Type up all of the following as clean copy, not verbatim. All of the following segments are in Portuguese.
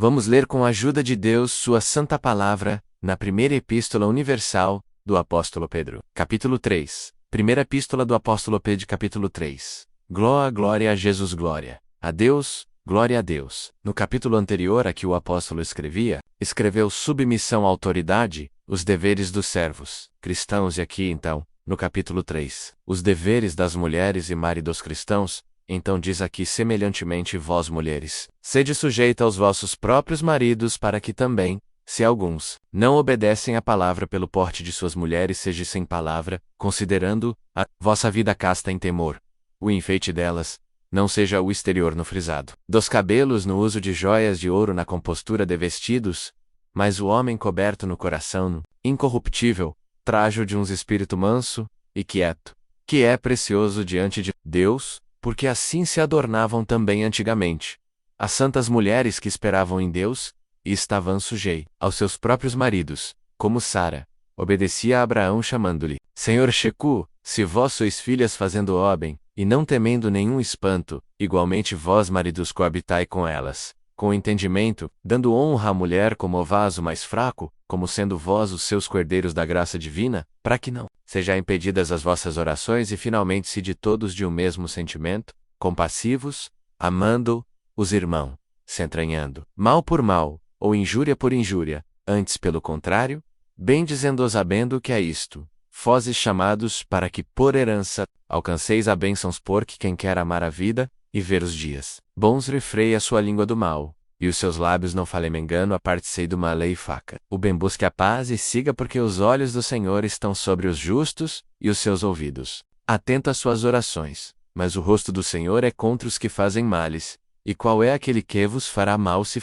Vamos ler com a ajuda de Deus sua santa palavra, na primeira epístola universal do apóstolo Pedro. Capítulo 3. Primeira epístola do apóstolo Pedro, capítulo 3. Glória a Jesus, glória a Deus, glória a Deus. No capítulo anterior a que o apóstolo escreveu submissão à autoridade, os deveres dos servos cristãos, e aqui então, no capítulo 3, os deveres das mulheres e maridos cristãos. Então diz aqui semelhantemente: vós mulheres, sede sujeita aos vossos próprios maridos, para que também, se alguns não obedecem à palavra pelo porte de suas mulheres, seja sem palavra, considerando a vossa vida casta em temor. O enfeite delas não seja o exterior no frisado dos cabelos, no uso de joias de ouro, na compostura de vestidos, mas o homem coberto no coração, no incorruptível trajo de um espírito manso e quieto, que é precioso diante de Deus, porque assim se adornavam também antigamente as santas mulheres que esperavam em Deus, e estavam sujeitas aos seus próprios maridos, como Sara obedecia a Abraão, chamando-lhe Senhor. Se vós sois filhas fazendo o bem, e não temendo nenhum espanto, igualmente vós maridos coabitai com elas, com entendimento, dando honra à mulher como ao vaso mais fraco, como sendo vós os seus cordeiros da graça divina, para que não sejam impedidas as vossas orações, e finalmente se de todos de um mesmo sentimento, compassivos, amando os irmãos, se entranhando mal por mal, ou injúria por injúria, antes pelo contrário, bendizendo-os, sabendo que é isto, fozes chamados para que por herança alcanceis a bênçãos, porque quem quer amar a vida e ver os dias bons refreie a sua língua do mal, e os seus lábios não falem engano. Aparte-se do mal e faca. O bem busque a paz e siga, porque os olhos do Senhor estão sobre os justos, e os seus ouvidos atento às suas orações. Mas o rosto do Senhor é contra os que fazem males. E qual é aquele que vos fará mal se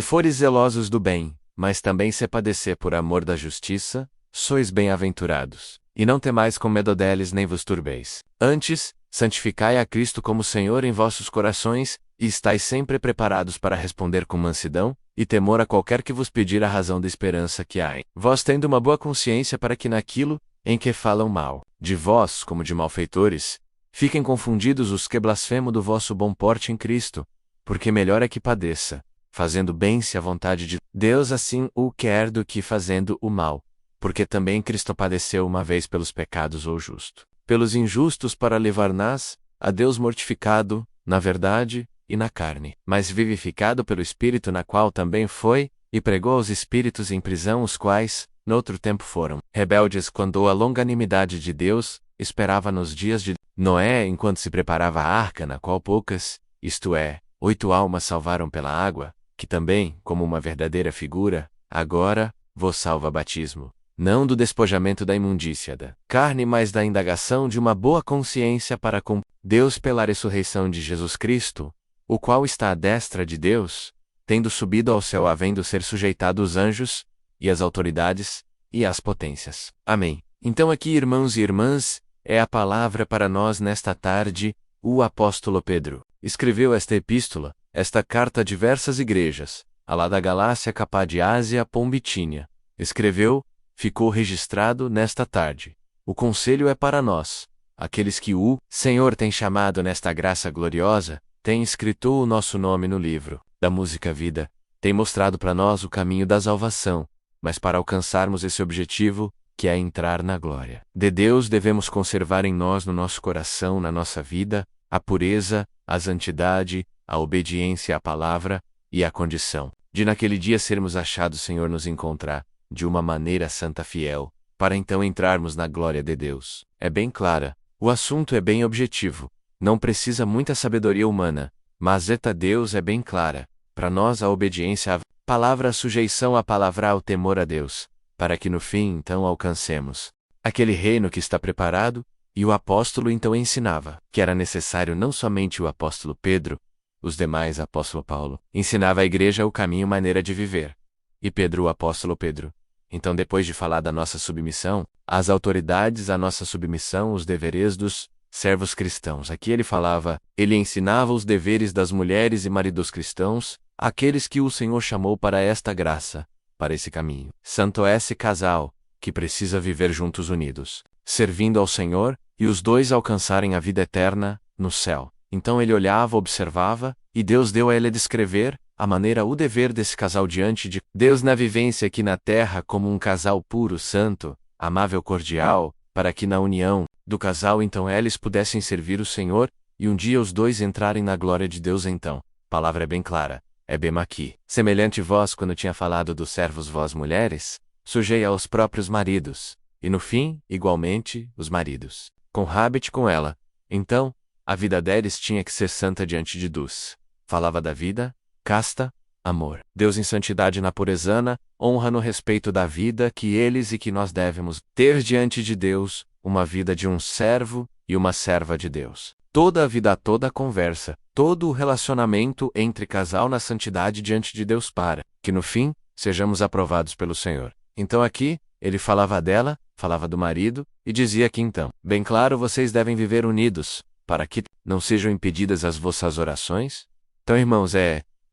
fores zelosos do bem, mas também se padecer por amor da justiça, sois bem-aventurados. E não temais com medo deles, nem vos turbeis. Antes, santificai a Cristo como Senhor em vossos corações, e estais sempre preparados para responder com mansidão e temor a qualquer que vos pedir a razão da esperança que há em vós, tendo uma boa consciência, para que naquilo em que falam mal de vós como de malfeitores, fiquem confundidos os que blasfemam do vosso bom porte em Cristo, porque melhor é que padeça, fazendo bem, se a vontade de Deus assim o quer, do que fazendo o mal, porque também Cristo padeceu uma vez pelos pecados, ou justo pelos injustos, para levar-nas a Deus, mortificado na verdade e na carne, mas vivificado pelo Espírito, na qual também foi, e pregou aos espíritos em prisão, os quais, noutro tempo, foram rebeldes, quando a longanimidade de Deus esperava nos dias de Noé, enquanto se preparava a arca, na qual poucas, isto é, 8 almas, salvaram pela água, que também, como uma verdadeira figura, agora vos salva batismo, não do despojamento da imundícia da carne, mas da indagação de uma boa consciência para com Deus pela ressurreição de Jesus Cristo, o qual está à destra de Deus, tendo subido ao céu, havendo ser sujeitado os anjos, e as autoridades, e as potências. Amém. Então aqui, irmãos e irmãs, é a palavra para nós nesta tarde. O apóstolo Pedro escreveu esta epístola, esta carta a diversas igrejas, a lá da Galácia, Capadócia, Ásia, Bitínia. Escreveu, ficou registrado nesta tarde. O conselho é para nós, aqueles que o Senhor tem chamado nesta graça gloriosa, tem escrito o nosso nome no livro da música vida, tem mostrado para nós o caminho da salvação, mas para alcançarmos esse objetivo, que é entrar na glória de Deus, devemos conservar em nós, no nosso coração, na nossa vida, a pureza, a santidade, a obediência à palavra, e a condição de naquele dia sermos achados, Senhor nos encontrar de uma maneira santa, fiel, para então entrarmos na glória de Deus. É bem clara, o assunto é bem objetivo, não precisa muita sabedoria humana, mas Deus é bem clara, para nós a obediência à palavra, a sujeição à palavra, ao temor a Deus, para que no fim então alcancemos aquele reino que está preparado. E o apóstolo então ensinava que era necessário não somente o apóstolo Pedro, os demais, apóstolo Paulo, ensinava à igreja o caminho, maneira de viver. E Pedro, o apóstolo Pedro, então, depois de falar da nossa submissão às autoridades, a nossa submissão, os deveres dos servos cristãos, aqui ele ensinava os deveres das mulheres e maridos cristãos, aqueles que o Senhor chamou para esta graça, para esse caminho. Santo é esse casal, que precisa viver juntos, unidos, servindo ao Senhor, e os dois alcançarem a vida eterna no céu. Então ele olhava, observava, e Deus deu a ele a descrever a maneira o dever desse casal diante de Deus na vivência aqui na terra como um casal puro, santo, amável, cordial, para que na união do casal então eles pudessem servir o Senhor, e um dia os dois entrarem na glória de Deus então. A palavra é bem clara, é bem aqui. Semelhante vós quando tinha falado dos servos vós mulheres, sujei aos próprios maridos, e no fim, igualmente, os maridos. Conhabite com ela. Então, a vida deles tinha que ser santa diante de Deus. Falava da vida, casta, amor. Deus em santidade na purezana, honra no respeito da vida que eles e que nós devemos ter diante de Deus, uma vida de um servo e uma serva de Deus. Toda a vida, toda a conversa, todo o relacionamento entre casal na santidade diante de Deus para que no fim, sejamos aprovados pelo Senhor. Então aqui, ele falava dela, falava do marido, e dizia que então, bem claro, vocês devem viver unidos, para que não sejam impedidas as vossas orações. Então, irmãos,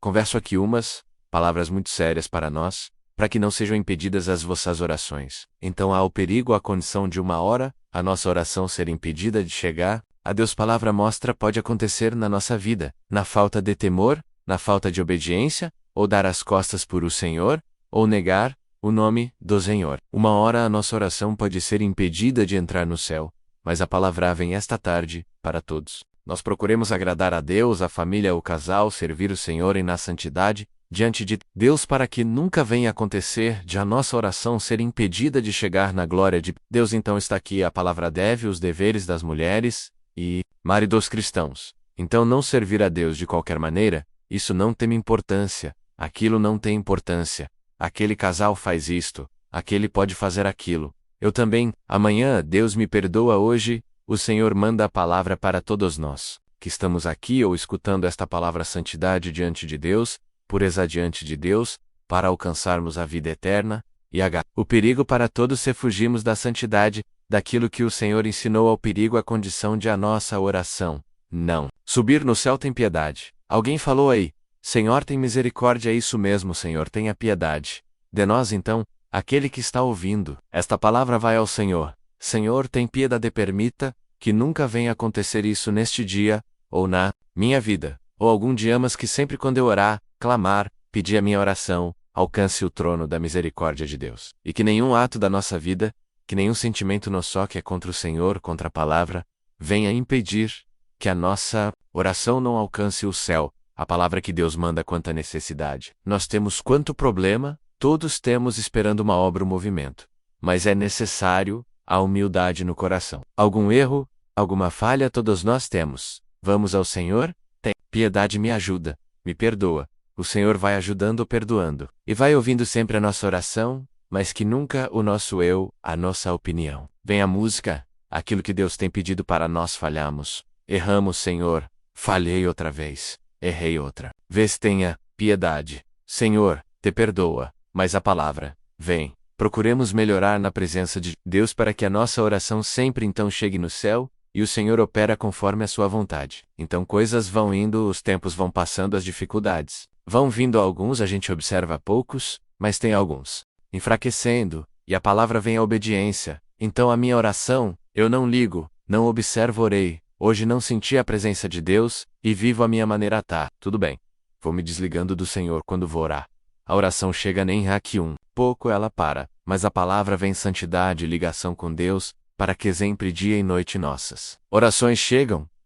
converso aqui umas palavras muito sérias para nós, para que não sejam impedidas as vossas orações. Então há o perigo, a condição de uma hora, a nossa oração ser impedida de chegar a Deus. Palavra mostra pode acontecer na nossa vida, na falta de temor, na falta de obediência, ou dar as costas por o Senhor, ou negar o nome do Senhor. Uma hora a nossa oração pode ser impedida de entrar no céu, mas a palavra vem esta tarde, para todos. Nós procuremos agradar a Deus, a família, o casal, servir o Senhor e na santidade, diante de Deus, para que nunca venha acontecer de a nossa oração ser impedida de chegar na glória de Deus. Então está aqui a palavra deve, os deveres das mulheres e maridos cristãos. Então não servir a Deus de qualquer maneira, isso não tem importância, aquilo não tem importância. Aquele casal faz isto, aquele pode fazer aquilo. Eu também, amanhã, Deus me perdoa hoje, o Senhor manda a palavra para todos nós, que estamos aqui ou escutando esta palavra santidade diante de Deus, pureza diante de Deus, para alcançarmos a vida eterna, e o perigo para todos se fugirmos da santidade, daquilo que o Senhor ensinou. Ao perigo a condição de a nossa oração. Não. Subir no céu tem piedade. Alguém falou aí, Senhor tem misericórdia. É isso mesmo, Senhor tenha piedade de nós. Então, aquele que está ouvindo esta palavra vai ao Senhor. Senhor, tem piedade, permita que nunca venha acontecer isso neste dia, ou na minha vida, ou algum dia, mas que sempre quando eu orar, clamar, pedir a minha oração, alcance o trono da misericórdia de Deus. E que nenhum ato da nossa vida, que nenhum sentimento nosso que é contra o Senhor, contra a palavra, venha impedir que a nossa oração não alcance o céu, a palavra que Deus manda. Quanta necessidade nós temos, quanto problema, todos temos esperando uma obra, um movimento. Mas é necessário a humildade no coração. Algum erro, alguma falha todos nós temos. Vamos ao Senhor, tem piedade, me ajuda, me perdoa. O Senhor vai ajudando ou perdoando, e vai ouvindo sempre a nossa oração, mas que nunca o nosso eu, a nossa opinião. Vem a música, aquilo que Deus tem pedido para nós falhamos. Erramos, Senhor, falhei outra vez, errei outra vez, tenha piedade. Senhor, te perdoa, mas a palavra, vem. Procuremos melhorar na presença de Deus para que a nossa oração sempre então chegue no céu, e o Senhor opera conforme a sua vontade. Então coisas vão indo, os tempos vão passando, as dificuldades vão vindo. Alguns a gente observa poucos, mas tem alguns enfraquecendo, e a palavra vem a obediência. Então a minha oração, eu não ligo, não observo, orei, hoje não senti a presença de Deus, e vivo a minha maneira. Tá, tudo bem. Vou me desligando do Senhor quando vou orar. A oração chega nem aqui pouco ela para, mas a palavra vem santidade e ligação com Deus, para que sempre dia e noite nossas orações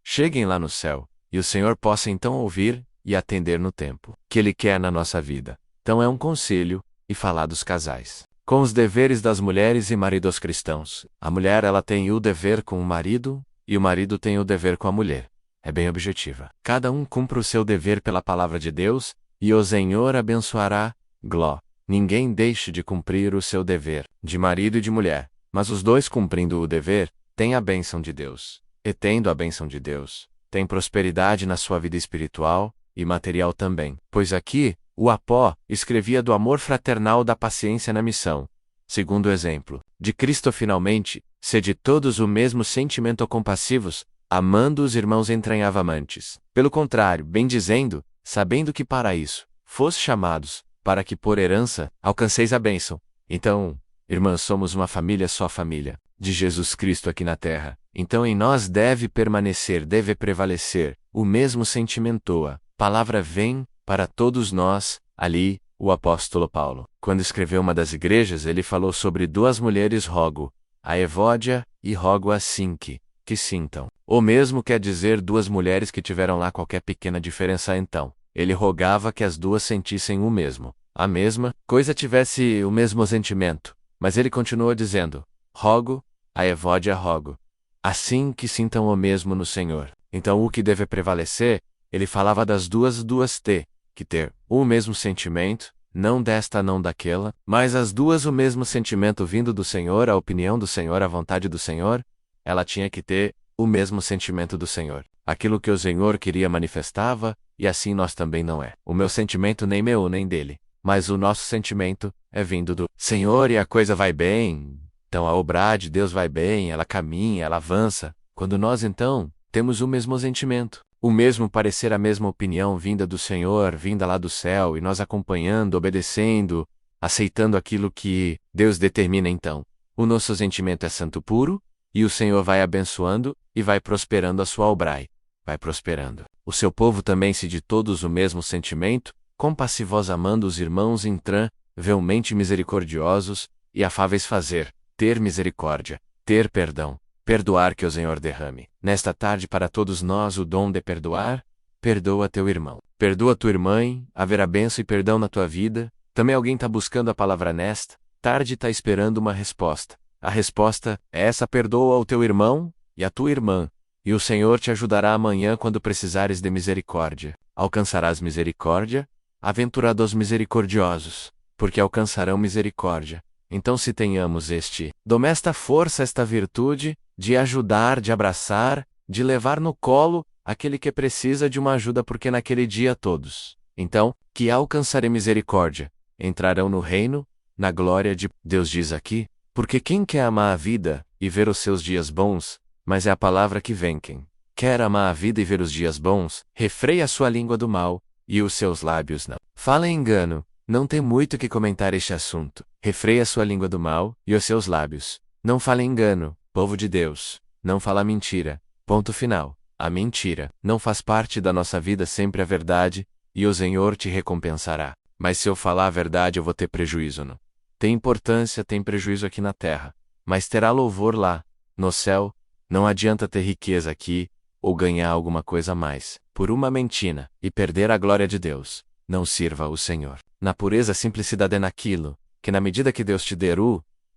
cheguem lá no céu, e o Senhor possa então ouvir e atender no tempo que Ele quer na nossa vida. Então é um conselho, e falar dos casais. Com os deveres das mulheres e maridos cristãos. A mulher ela tem o dever com o marido, e o marido tem o dever com a mulher. É bem objetiva. Cada um cumpre o seu dever pela palavra de Deus, e o Senhor abençoará. Gló. Ninguém deixe de cumprir o seu dever, de marido e de mulher, mas os dois cumprindo o dever, têm a bênção de Deus. E tendo a bênção de Deus, tem prosperidade na sua vida espiritual e material também. Pois aqui, o Apó escrevia do amor fraternal, da paciência na missão. Segundo o exemplo de Cristo, finalmente, sede todos o mesmo sentimento compassivos, amando os irmãos entranhavamantes. Pelo contrário, bem dizendo, sabendo que para isso fosse chamados, para que por herança alcanceis a bênção. Então, irmãs, somos uma família, só família de Jesus Cristo aqui na terra. Então em nós deve permanecer, deve prevalecer o mesmo sentimento. A palavra vem para todos nós, ali, o apóstolo Paulo. Quando escreveu uma das igrejas, ele falou sobre duas mulheres rogo, a Evódia e rogo a Sinque, que sintam. Ou mesmo quer dizer duas mulheres que tiveram lá qualquer pequena diferença então. Ele rogava que as duas sentissem o mesmo. A mesma coisa tivesse o mesmo sentimento. Mas ele continuou dizendo, rogo, a Evódia rogo. Assim que sintam o mesmo no Senhor. Então o que deve prevalecer, ele falava das duas que ter o mesmo sentimento, não desta não daquela, mas as duas o mesmo sentimento vindo do Senhor, a opinião do Senhor, a vontade do Senhor, ela tinha que ter o mesmo sentimento do Senhor. Aquilo que o Senhor queria manifestava, e assim nós também não é. O meu sentimento nem meu nem dele, mas o nosso sentimento é vindo do Senhor e a coisa vai bem. Então a obra de Deus vai bem, ela caminha, ela avança. Quando nós então temos o mesmo sentimento, o mesmo parecer, a mesma opinião vinda do Senhor, vinda lá do céu, e nós acompanhando, obedecendo, aceitando aquilo que Deus determina então. O nosso sentimento é santo puro, e o Senhor vai abençoando, e vai prosperando a sua obrai. Vai prosperando. O seu povo também se de todos o mesmo sentimento, compassivos amando os irmãos intravelmente misericordiosos, e afáveis fazer, ter misericórdia, ter perdão, perdoar que o Senhor derrame. Nesta tarde para todos nós o dom de perdoar, perdoa teu irmão. Perdoa tua irmã, haverá bênção e perdão na tua vida. Também alguém está buscando a palavra nesta tarde, está esperando uma resposta. A resposta é essa: perdoa o teu irmão e a tua irmã, e o Senhor te ajudará amanhã quando precisares de misericórdia. Alcançarás misericórdia, aventurados misericordiosos, porque alcançarão misericórdia. Então se tenhamos dom esta força, esta virtude, de ajudar, de abraçar, de levar no colo aquele que precisa de uma ajuda, porque naquele dia todos, então, que alcançarem misericórdia, entrarão no reino, na glória de Deus. Diz aqui, porque quem quer amar a vida e ver os seus dias bons, mas é a palavra que vem, quem quer amar a vida e ver os dias bons, refreia a sua língua do mal, e os seus lábios não falem engano. Não tem muito que comentar este assunto. Refreia a sua língua do mal, e os seus lábios não falem engano. Povo de Deus, não fala mentira. Ponto final. A mentira não faz parte da nossa vida, sempre a verdade, e o Senhor te recompensará. Mas se eu falar a verdade eu vou ter prejuízo, não? Tem importância, tem prejuízo aqui na terra, mas terá louvor lá, no céu. Não adianta ter riqueza aqui, ou ganhar alguma coisa a mais, por uma mentira, e perder a glória de Deus. Não sirva o Senhor. Na pureza, simplicidade é naquilo, que na medida que Deus te der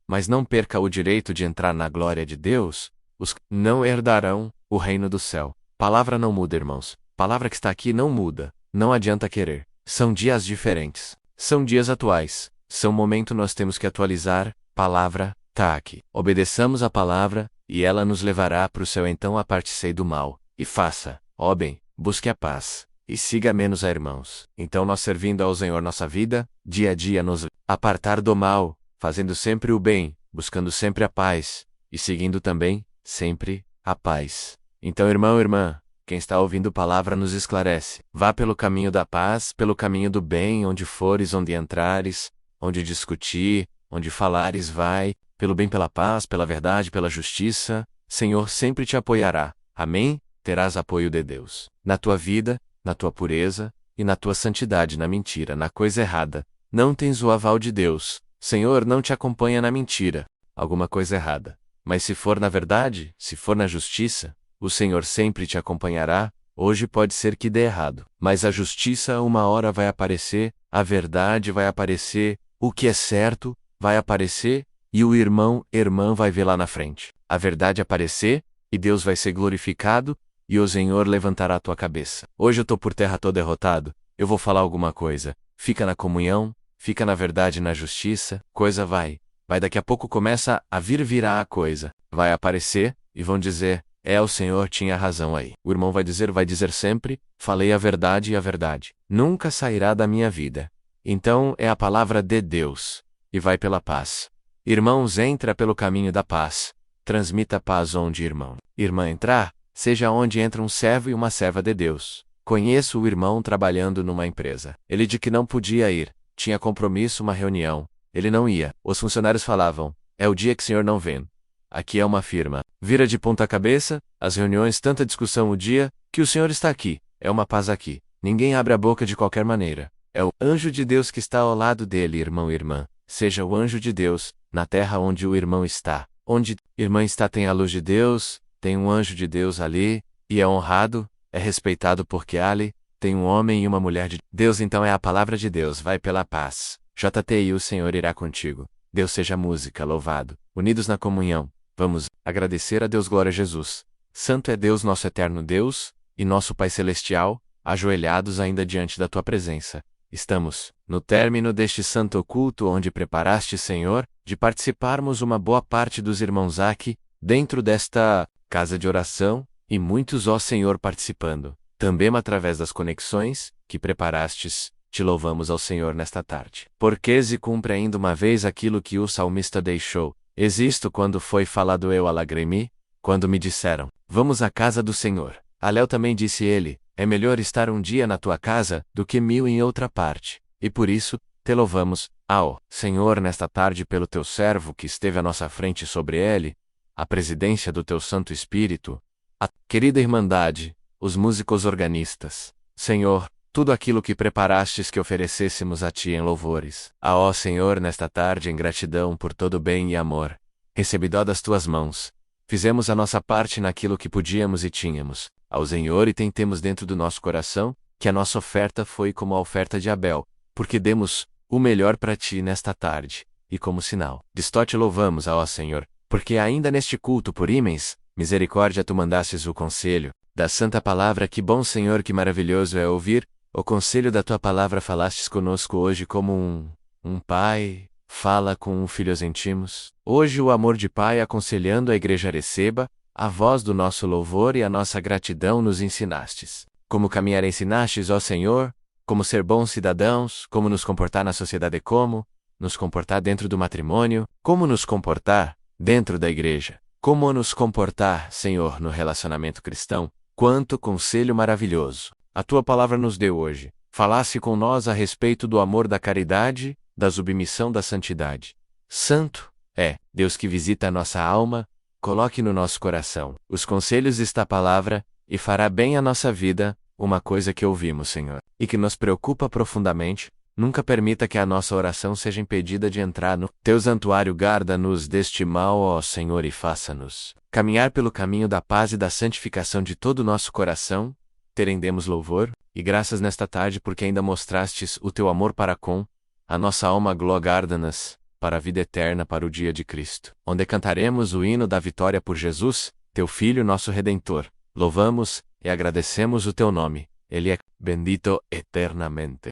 mas não perca o direito de entrar na glória de Deus, os que não herdarão o reino do céu. Palavra não muda, irmãos. Palavra que está aqui não muda. Não adianta querer. São dias diferentes. São dias atuais. São momento nós temos que atualizar. Palavra, tá aqui. Obedeçamos a palavra, e ela nos levará para o céu. Então aparte-se do mal, e faça, ó bem, busque a paz, e siga menos a irmãos. Então nós servindo ao Senhor nossa vida, dia a dia nos apartar do mal, fazendo sempre o bem, buscando sempre a paz, e seguindo também, sempre, a paz. Então irmão, irmã, quem está ouvindo palavra nos esclarece. Vá pelo caminho da paz, pelo caminho do bem, onde fores, onde entrares, onde discutir, onde falares, vai, pelo bem, pela paz, pela verdade, pela justiça. Senhor sempre te apoiará. Amém? Terás apoio de Deus. Na tua vida, na tua pureza, e na tua santidade. Na mentira, na coisa errada, não tens o aval de Deus. Senhor não te acompanha na mentira, alguma coisa errada. Mas se for na verdade, se for na justiça, o Senhor sempre te acompanhará. Hoje pode ser que dê errado, mas a justiça uma hora vai aparecer, a verdade vai aparecer, o que é certo vai aparecer, e o irmã vai ver lá na frente. A verdade aparecer, e Deus vai ser glorificado, e o Senhor levantará a tua cabeça. Hoje eu tô por terra, tô derrotado, eu vou falar alguma coisa. Fica na comunhão, fica na verdade e na justiça, coisa vai daqui a pouco começa a virar a coisa. Vai aparecer, e vão dizer, o Senhor tinha razão aí. O irmão vai dizer sempre, falei a verdade e a verdade nunca sairá da minha vida. Então é a palavra de Deus, e vai pela paz. Irmãos, entra pelo caminho da paz, transmita paz onde irmã entrar, seja onde entra um servo e uma serva de Deus. Conheço o irmão trabalhando numa empresa. Ele disse que não podia ir, tinha compromisso, uma reunião. Ele não ia. Os funcionários falavam, é o dia que o senhor não vem. Aqui é uma firma. Vira de ponta cabeça, as reuniões, tanta discussão o dia, que o senhor está aqui. É uma paz aqui. Ninguém abre a boca de qualquer maneira. É o anjo de Deus que está ao lado dele, irmão e irmã. Seja o anjo de Deus, na terra onde o irmão está. Onde irmã está tem a luz de Deus, tem um anjo de Deus ali, e é honrado, é respeitado porque ali tem um homem e uma mulher de Deus. Então é a palavra de Deus, vai pela paz. JTI, o Senhor irá contigo. Deus seja música, louvado. Unidos na comunhão, vamos agradecer a Deus. Glória a Jesus. Santo é Deus, nosso eterno Deus, e nosso Pai Celestial, ajoelhados ainda diante da Tua presença. Estamos, no término deste santo culto onde preparaste, Senhor, de participarmos uma boa parte dos irmãos aqui, dentro desta casa de oração, e muitos, ó Senhor, participando, também através das conexões que preparastes. Te louvamos ao Senhor nesta tarde. Porque se cumpre ainda uma vez aquilo que o salmista deixou. Existo quando foi falado eu alagrei-me, quando me disseram, vamos à casa do Senhor. A Léo também disse ele, é melhor estar um dia na tua casa, do que 1000 em outra parte. E por isso, te louvamos, ó Senhor, nesta tarde pelo teu servo que esteve à nossa frente sobre ele, a presidência do teu Santo Espírito, a querida Irmandade, os músicos organistas. Senhor, tudo aquilo que preparastes que oferecêssemos a Ti em louvores. Ó Senhor, nesta tarde em gratidão por todo bem e amor, recebido das Tuas mãos, fizemos a nossa parte naquilo que podíamos e tínhamos, ao Senhor, e tentemos dentro do nosso coração, que a nossa oferta foi como a oferta de Abel, porque demos o melhor para Ti nesta tarde, e como sinal disto te louvamos, ó Senhor, porque ainda neste culto por imens misericórdia Tu mandastes o conselho da Santa Palavra. Que bom, Senhor, que maravilhoso é ouvir o conselho da Tua Palavra. Falastes conosco hoje como um pai fala com filhos íntimos. Hoje o amor de pai aconselhando a igreja receba a voz do nosso louvor e a nossa gratidão. Nos ensinastes como caminhar, ensinastes, ó Senhor, como ser bons cidadãos, como nos comportar na sociedade, como nos comportar dentro do matrimônio, como nos comportar dentro da igreja, como nos comportar, Senhor, no relacionamento cristão. Quanto conselho maravilhoso a Tua Palavra nos deu hoje. Falasse com nós a respeito do amor, da caridade, da submissão, da santidade. Santo é Deus que visita a nossa alma, coloque no nosso coração os conselhos desta palavra, e fará bem à nossa vida. Uma coisa que ouvimos, Senhor, e que nos preocupa profundamente, nunca permita que a nossa oração seja impedida de entrar no Teu santuário. Guarda-nos deste mal, ó Senhor, e faça-nos caminhar pelo caminho da paz e da santificação de todo o nosso coração. Te rendemos louvor e graças nesta tarde, porque ainda mostrastes o Teu amor para com a nossa alma. Guarda-nos para a vida eterna, para o dia de Cristo, onde cantaremos o hino da vitória por Jesus, Teu Filho, nosso Redentor. Louvamos e agradecemos o Teu nome. Ele é bendito eternamente.